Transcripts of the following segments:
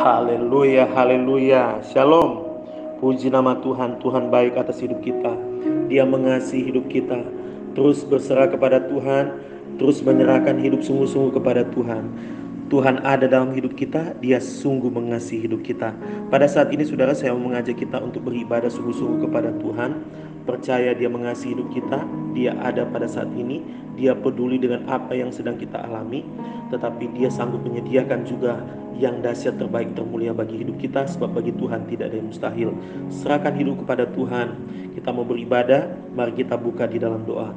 Haleluya, haleluya. Shalom. Puji nama Tuhan. Tuhan baik atas hidup kita. Dia mengasihi hidup kita. Terus berserah kepada Tuhan, terus menyerahkan hidup sungguh-sungguh kepada Tuhan. Tuhan ada dalam hidup kita, Dia sungguh mengasihi hidup kita. Pada saat ini saudara, saya mau mengajak kita untuk beribadah sungguh-sungguh kepada Tuhan. Percaya Dia mengasihi hidup kita, Dia ada pada saat ini, Dia peduli dengan apa yang sedang kita alami, tetapi Dia sanggup menyediakan juga yang dahsyat, terbaik, termulia bagi hidup kita, sebab bagi Tuhan tidak ada yang mustahil. Serahkan hidup kepada Tuhan. Kita mau beribadah, mari kita buka di dalam doa.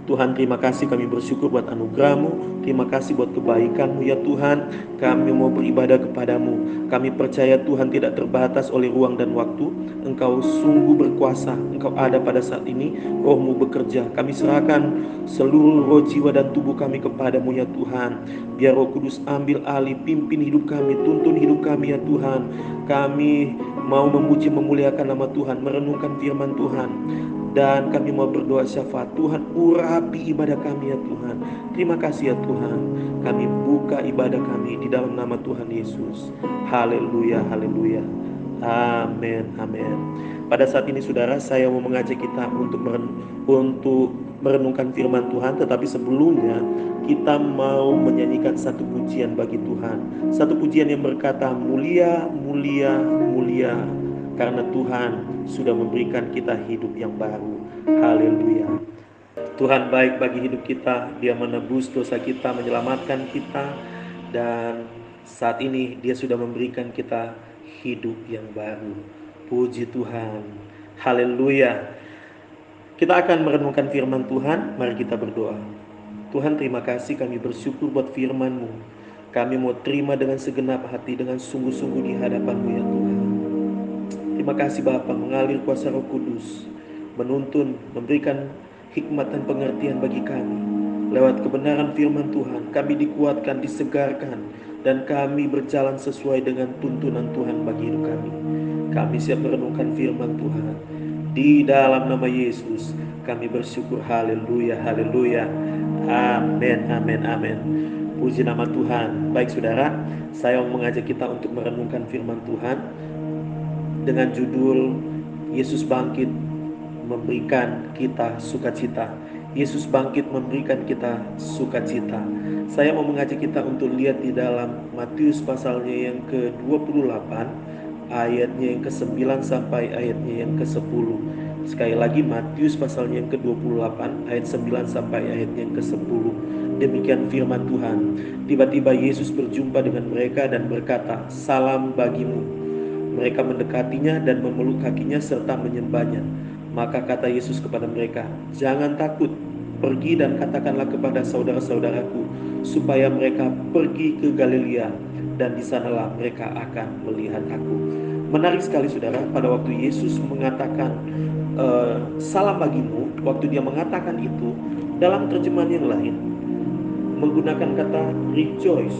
Tuhan, terima kasih, kami bersyukur buat anugerah-Mu. Terima kasih buat kebaikan-Mu ya Tuhan. Kami mau beribadah kepadamu. Kami percaya Tuhan tidak terbatas oleh ruang dan waktu. Engkau sungguh berkuasa. Engkau ada pada saat ini. Roh-Mu bekerja. Kami serahkan seluruh roh, jiwa, dan tubuh kami kepadamu ya Tuhan. Biar Roh Kudus ambil alih, pimpin hidup kami, tuntun hidup kami ya Tuhan. Kami mau memuji memuliakan nama Tuhan, merenungkan firman Tuhan. Dan kami mau berdoa syafaat, Tuhan urapi ibadah kami ya Tuhan. Terima kasih ya Tuhan. Kami buka ibadah kami di dalam nama Tuhan Yesus. Haleluya, haleluya. Amin, amin. Pada saat ini saudara, saya mau mengajak kita untuk merenungkan firman Tuhan. Tetapi sebelumnya kita mau menyanyikan satu pujian bagi Tuhan. Satu pujian yang berkata, mulia, mulia, mulia, karena Tuhan sudah memberikan kita hidup yang baru. Haleluya. Tuhan baik bagi hidup kita. Dia menebus dosa kita, menyelamatkan kita, dan saat ini Dia sudah memberikan kita hidup yang baru. Puji Tuhan. Haleluya. Kita akan merenungkan firman Tuhan. Mari kita berdoa. Tuhan, terima kasih, kami bersyukur buat firman-Mu. Kami mau terima dengan segenap hati, dengan sungguh-sungguh di hadapan-Mu ya Tuhan. Terima kasih Bapa, mengalir kuasa Roh Kudus, menuntun, memberikan hikmat dan pengertian bagi kami. Lewat kebenaran firman Tuhan, kami dikuatkan, disegarkan, dan kami berjalan sesuai dengan tuntunan Tuhan bagi hidup kami. Kami siap merenungkan firman Tuhan. Di dalam nama Yesus, kami bersyukur. Haleluya, haleluya. Amin, amin, amin. Puji nama Tuhan. Baik saudara, saya mau mengajak kita untuk merenungkan firman Tuhan dengan judul Yesus bangkit memberikan kita sukacita. Yesus bangkit memberikan kita sukacita. Saya mau mengajak kita untuk lihat di dalam Matius pasalnya yang ke-28, ayatnya yang ke-9 sampai ayatnya yang ke-10. Sekali lagi, Matius pasalnya yang ke-28, ayat 9 sampai ayatnya yang ke-10. Demikian firman Tuhan. Tiba-tiba Yesus berjumpa dengan mereka dan berkata, "Salam bagimu." Mereka mendekatinya dan memeluk kakinya serta menyembahnya. Maka kata Yesus kepada mereka, "Jangan takut, pergi dan katakanlah kepada saudara-saudaraku supaya mereka pergi ke Galilea, dan di sanalah mereka akan melihat aku." Menarik sekali saudara, pada waktu Yesus mengatakan salam bagimu, waktu Dia mengatakan itu, dalam terjemahan yang lain menggunakan kata rejoice,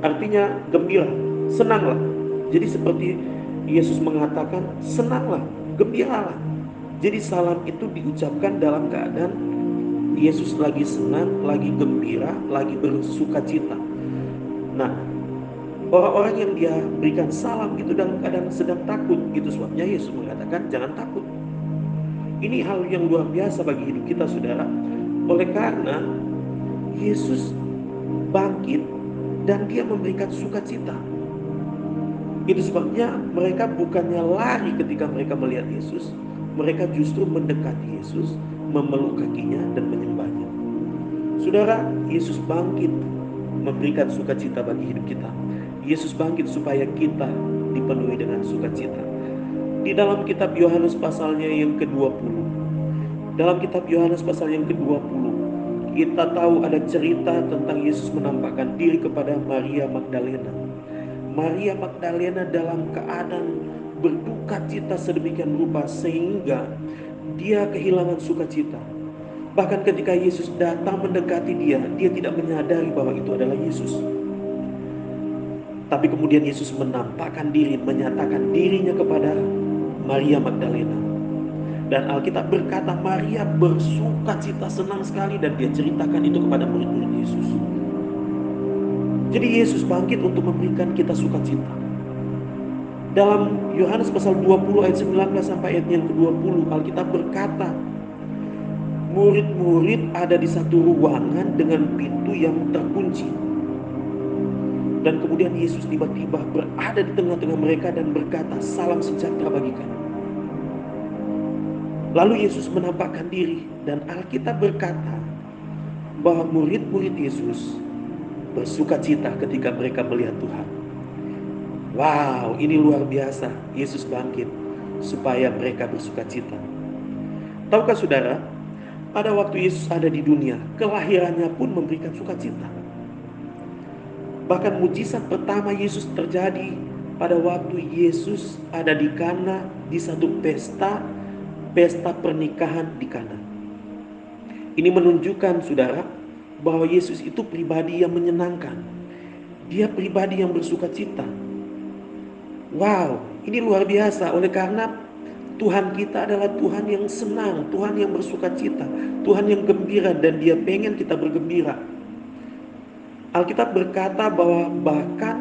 artinya gembira, senanglah. Jadi seperti Yesus mengatakan, senanglah, gembiralah. Jadi salam itu diucapkan dalam keadaan Yesus lagi senang, lagi gembira, lagi bersukacita. Nah, orang-orang yang Dia berikan salam itu dalam keadaan sedang takut. Itu sebabnya Yesus mengatakan jangan takut. Ini hal yang luar biasa bagi hidup kita saudara. Oleh karena Yesus bangkit dan Dia memberikan sukacita. Itu sebabnya mereka bukannya lari ketika mereka melihat Yesus, mereka justru mendekati Yesus, memeluk kakinya dan menyembahnya. Saudara, Yesus bangkit memberikan sukacita bagi hidup kita. Yesus bangkit supaya kita dipenuhi dengan sukacita. Di dalam kitab Yohanes pasalnya yang ke-20, dalam kitab Yohanes pasal yang ke-20, kita tahu ada cerita tentang Yesus menampakkan diri kepada Maria Magdalena. Maria Magdalena dalam keadaan berduka cita sedemikian rupa sehingga dia kehilangan sukacita. Bahkan ketika Yesus datang mendekati dia tidak menyadari bahwa itu adalah Yesus. Tapi kemudian Yesus menampakkan diri, menyatakan dirinya kepada Maria Magdalena. Dan Alkitab berkata Maria bersukacita, senang sekali, dan dia ceritakan itu kepada murid-murid Yesus. Jadi Yesus bangkit untuk memberikan kita sukacita. Dalam Yohanes pasal 20 ayat 19 sampai ayat yang ke-20, Alkitab berkata, murid-murid ada di satu ruangan dengan pintu yang terkunci. Dan kemudian Yesus tiba-tiba berada di tengah-tengah mereka dan berkata, salam sejahtera bagi kamu. Lalu Yesus menampakkan diri, dan Alkitab berkata bahwa murid-murid Yesus bersuka cita ketika mereka melihat Tuhan. Wow, ini luar biasa. Yesus bangkit supaya mereka bersuka cita. Tahukah saudara, pada waktu Yesus ada di dunia, kelahirannya pun memberikan sukacita. Bahkan mujizat pertama Yesus terjadi pada waktu Yesus ada di Kana, di satu pesta pernikahan di Kana. Ini menunjukkan saudara bahwa Yesus itu pribadi yang menyenangkan. Dia pribadi yang bersuka cita. Wow, ini luar biasa. Oleh karena Tuhan kita adalah Tuhan yang senang, Tuhan yang bersuka cita, Tuhan yang gembira, dan Dia pengen kita bergembira. Alkitab berkata bahwa bahkan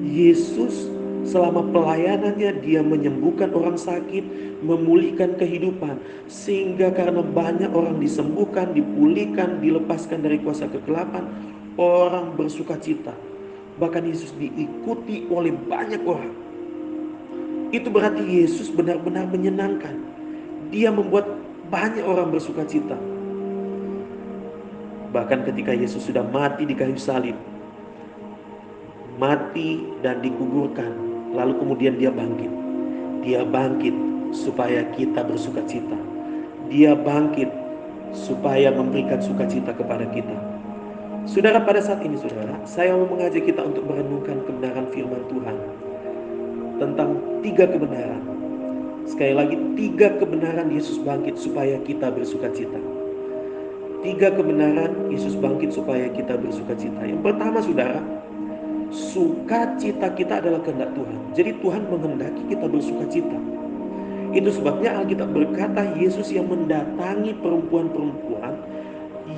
Yesus selama pelayanannya dia menyembuhkan orang sakit, memulihkan kehidupan, sehingga karena banyak orang disembuhkan, dipulihkan, dilepaskan dari kuasa kegelapan, orang bersuka cita. Bahkan Yesus diikuti oleh banyak orang. Itu berarti Yesus benar-benar menyenangkan. Dia membuat banyak orang bersuka cita. Bahkan ketika Yesus sudah mati di kayu salib, mati dan dikuburkan, lalu kemudian dia bangkit. Dia bangkit supaya kita bersuka cita. Dia bangkit supaya memberikan sukacita kepada kita. Saudara, pada saat ini saudara, saya mau mengajak kita untuk merenungkan kebenaran firman Tuhan tentang 3 kebenaran. Sekali lagi, 3 kebenaran Yesus bangkit supaya kita bersuka cita. 3 kebenaran Yesus bangkit supaya kita bersuka cita. Yang pertama saudara, sukacita kita adalah kehendak Tuhan. Jadi Tuhan menghendaki kita bersuka cita. Itu sebabnya Alkitab berkata Yesus yang mendatangi perempuan-perempuan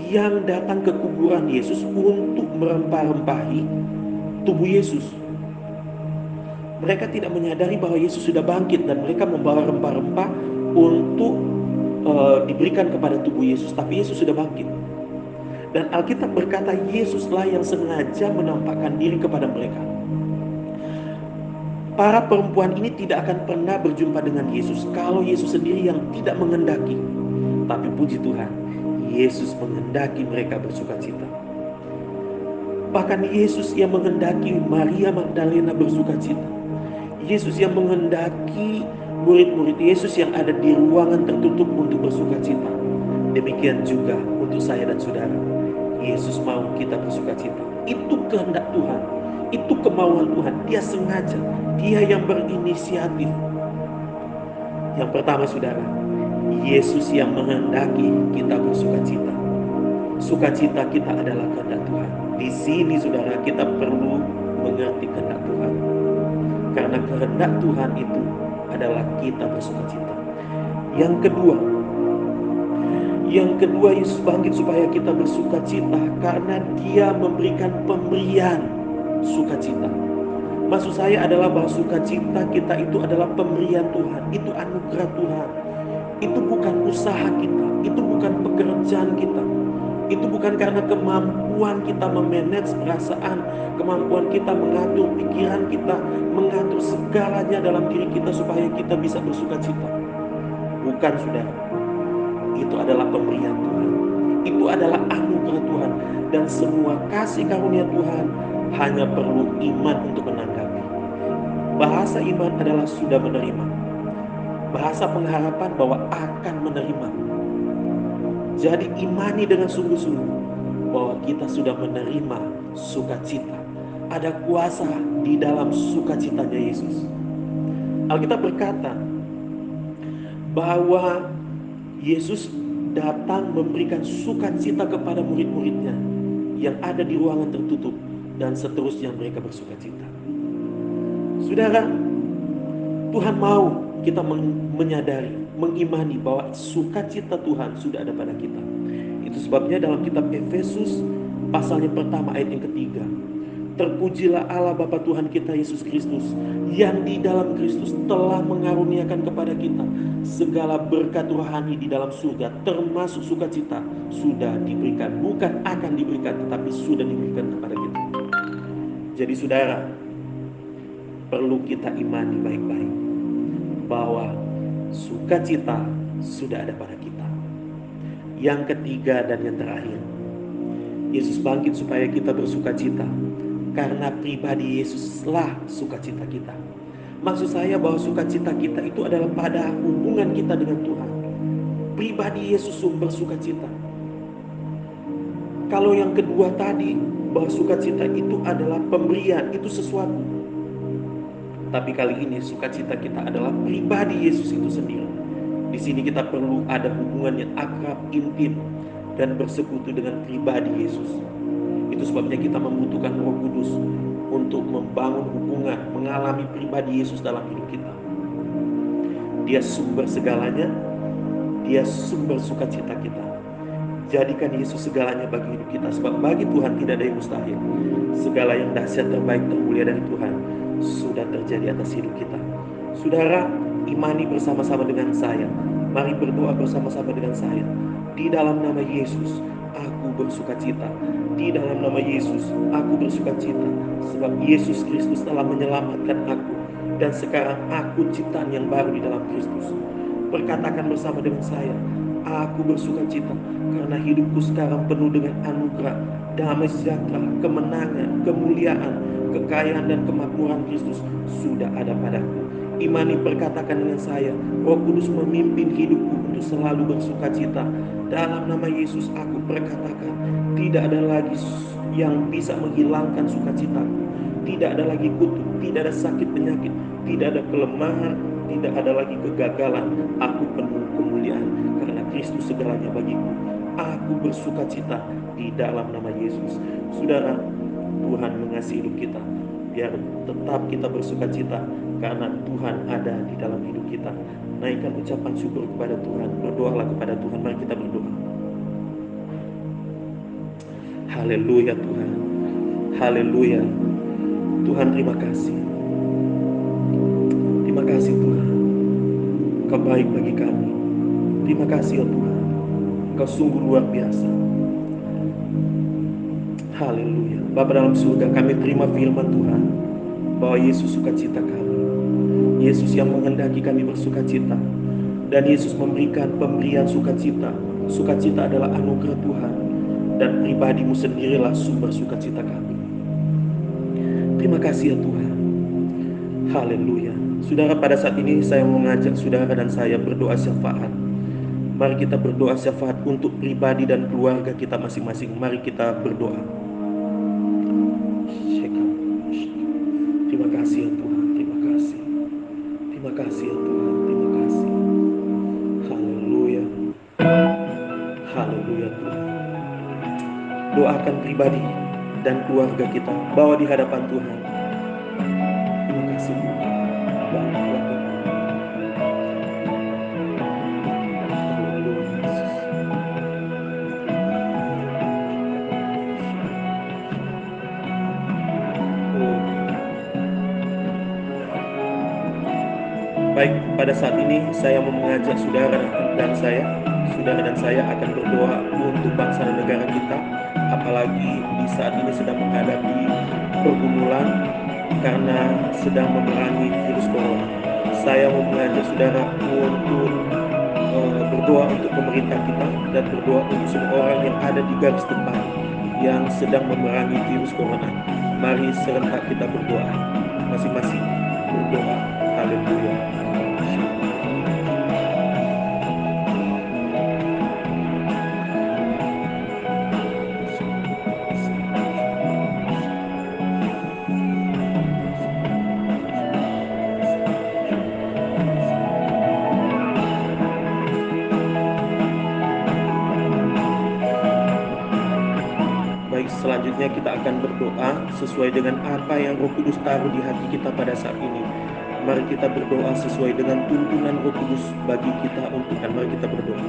yang datang ke kuburan Yesus untuk merempah-rempahi tubuh Yesus. Mereka tidak menyadari bahwa Yesus sudah bangkit dan mereka membawa rempah-rempah untuk diberikan kepada tubuh Yesus, tapi Yesus sudah bangkit. Dan Alkitab berkata Yesuslah yang sengaja menampakkan diri kepada mereka. Para perempuan ini tidak akan pernah berjumpa dengan Yesus kalau Yesus sendiri yang tidak menghendaki. Tapi puji Tuhan, Yesus menghendaki mereka bersuka cita. Bahkan Yesus yang menghendaki Maria Magdalena bersuka cita. Yesus yang menghendaki murid-murid Yesus yang ada di ruangan tertutup untuk bersuka cita. Demikian juga untuk saya dan saudara. Yesus mau kita bersuka cita. Itu kehendak Tuhan. Itu kemauan Tuhan. Dia sengaja. Dia yang berinisiatif. Yang pertama saudara, Yesus yang menghendaki kita bersuka cita. Sukacita kita adalah kehendak Tuhan. Di sini saudara, kita perlu mengerti kehendak Tuhan. Karena kehendak Tuhan itu adalah kita bersuka cita. Yang kedua Yesus bangkit supaya kita bersuka cita karena Dia memberikan pemberian sukacita. Maksud saya adalah bahwa sukacita kita itu adalah pemberian Tuhan, itu anugerah Tuhan. Itu bukan usaha kita, itu bukan pekerjaan kita. Itu bukan karena kemampuan kita memanage perasaan, kemampuan kita mengatur pikiran kita, mengatur segalanya dalam diri kita supaya kita bisa bersuka cita. Bukan saudara. Itu adalah pemberian Tuhan. Itu adalah anugerah Tuhan. Dan semua kasih karunia Tuhan hanya perlu iman untuk menanggapi. Bahasa iman adalah sudah menerima. Bahasa pengharapan bahwa akan menerima. Jadi imani dengan sungguh-sungguh bahwa kita sudah menerima sukacita. Ada kuasa di dalam sukacitanya Yesus. Alkitab berkata bahwa Yesus datang memberikan sukacita kepada murid-muridnya yang ada di ruangan tertutup, dan seterusnya mereka bersukacita. Saudara, Tuhan mau kita menyadari, mengimani bahwa sukacita Tuhan sudah ada pada kita. Itu sebabnya dalam kitab Efesus pasal yang pertama ayat yang ketiga, Terpujilah Allah Bapa Tuhan kita Yesus Kristus, yang di dalam Kristus telah mengaruniakan kepada kita segala berkat rohani di dalam surga, termasuk sukacita, sudah diberikan, bukan akan diberikan, tetapi sudah diberikan kepada kita. Jadi saudara, perlu kita imani baik-baik bahwa sukacita sudah ada pada kita. Yang ketiga dan yang terakhir, Yesus bangkit supaya kita bersukacita. Karena pribadi Yesuslah sukacita kita. Maksud saya bahwa sukacita kita itu adalah pada hubungan kita dengan Tuhan. Pribadi Yesus sumber sukacita. Kalau yang kedua tadi, bahwa sukacita itu adalah pemberian, itu sesuatu. Tapi kali ini sukacita kita adalah pribadi Yesus itu sendiri. Di sini kita perlu ada hubungan yang akrab, intim, dan bersekutu dengan pribadi Yesus. Itu sebabnya kita membutuhkan Roh Kudus untuk membangun hubungan, mengalami pribadi Yesus dalam hidup kita. Dia sumber segalanya, Dia sumber sukacita kita. Jadikan Yesus segalanya bagi hidup kita, sebab bagi Tuhan tidak ada yang mustahil. Segala yang dahsyat, terbaik, termulia dari Tuhan sudah terjadi atas hidup kita. Saudara, imani bersama-sama dengan saya. Mari berdoa bersama-sama dengan saya. Di dalam nama Yesus, aku bersukacita. Di dalam nama Yesus, aku bersukacita. Sebab Yesus Kristus telah menyelamatkan aku. Dan sekarang aku ciptaan yang baru di dalam Kristus. Perkatakan bersama dengan saya, aku bersukacita. Karena hidupku sekarang penuh dengan anugerah, damai sejahtera, kemenangan, kemuliaan, kekayaan dan kemakmuran Kristus sudah ada padaku. Imani, perkatakan dengan saya, Roh Kudus memimpin hidupku untuk selalu bersukacita. Dalam nama Yesus aku perkatakan, tidak ada lagi yang bisa menghilangkan sukacitaku. Tidak ada lagi kutuk, tidak ada sakit penyakit, tidak ada kelemahan, tidak ada lagi kegagalan. Aku penuh kemuliaan karena Kristus segalanya bagiku. Aku bersukacita di dalam nama Yesus. Saudara, Tuhan mengasihi hidup kita. Biar tetap kita bersukacita karena Tuhan ada di dalam hidup kita. Naikkan ucapan syukur kepada Tuhan. Berdoalah kepada Tuhan. Mari kita berdoa. Haleluya Tuhan. Haleluya. Tuhan, terima kasih. Terima kasih Tuhan. Engkau baik bagi kami. Terima kasih ya Tuhan. Engkau sungguh luar biasa. Haleluya. Bapa dalam surga, kami terima firman Tuhan bahwa Yesus sukacita kami. Yesus yang menghendaki kami bersukacita. Dan Yesus memberikan pemberian sukacita. Sukacita adalah anugerah Tuhan. Dan pribadi-Mu sendirilah sumber sukacita kami. Terima kasih ya Tuhan. Haleluya. Saudara, pada saat ini saya mau mengajak saudara dan saya berdoa syafaat. Mari kita berdoa syafaat untuk pribadi dan keluarga kita masing-masing. Mari kita berdoa. Terima kasih ya Tuhan. Terima kasih. Terima kasih ya Tuhan. Terima kasih. Haleluya. Haleluya Tuhan. Doakan pribadi dan keluarga kita, bawa di hadapan Tuhan. Terima kasih Tuhan. Baik, pada saat ini saya mau mengajak saudara dan saya akan berdoa untuk bangsa dan negara kita, apalagi di saat ini sedang menghadapi pergumulan karena sedang memerangi virus corona. Saya mau mengajak saudara untuk berdoa untuk pemerintah kita dan berdoa untuk semua orang yang ada di garis depan yang sedang memerangi virus corona. Mari serentak kita berdoa, masing-masing berdoa. Haleluya. Selanjutnya kita akan berdoa sesuai dengan apa yang Roh Kudus taruh di hati kita pada saat ini. Mari kita berdoa sesuai dengan tuntunan Roh Kudus bagi kita untuk mari kita berdoa.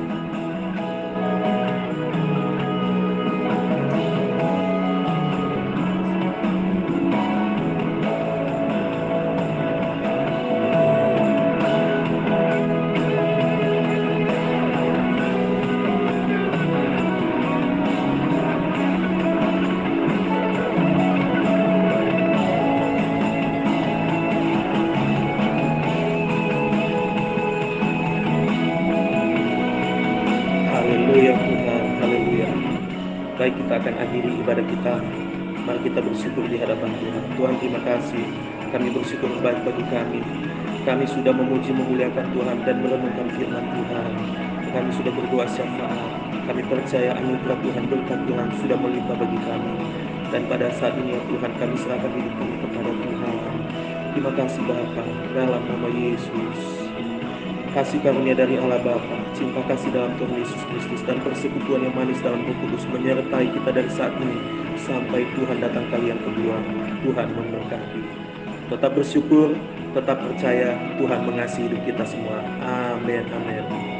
kita akan akhiri ibadah kita. Mari kita bersyukur di hadapan Tuhan. Tuhan, terima kasih. Kami bersyukur baik bagi kami. Kami sudah memuji memuliakan Tuhan dan merenungkan firman Tuhan. Kami sudah berdoa syafaat. Kami percaya anugerah Tuhan, berkat Tuhan sudah melimpah bagi kami. Dan pada saat ini ya Tuhan, kami serahkan hidup kami kepada Tuhan. Terima kasih Bapa, dalam nama Yesus. Kasih karunia dari Allah Bapa, cinta kasih dalam Tuhan Yesus Kristus, dan persekutuan yang manis dalam Roh Kudus menyertai kita dari saat ini sampai Tuhan datang kali yang kedua. Tuhan memberkati. Tetap bersyukur, tetap percaya Tuhan mengasihi hidup kita semua. Amin, amin.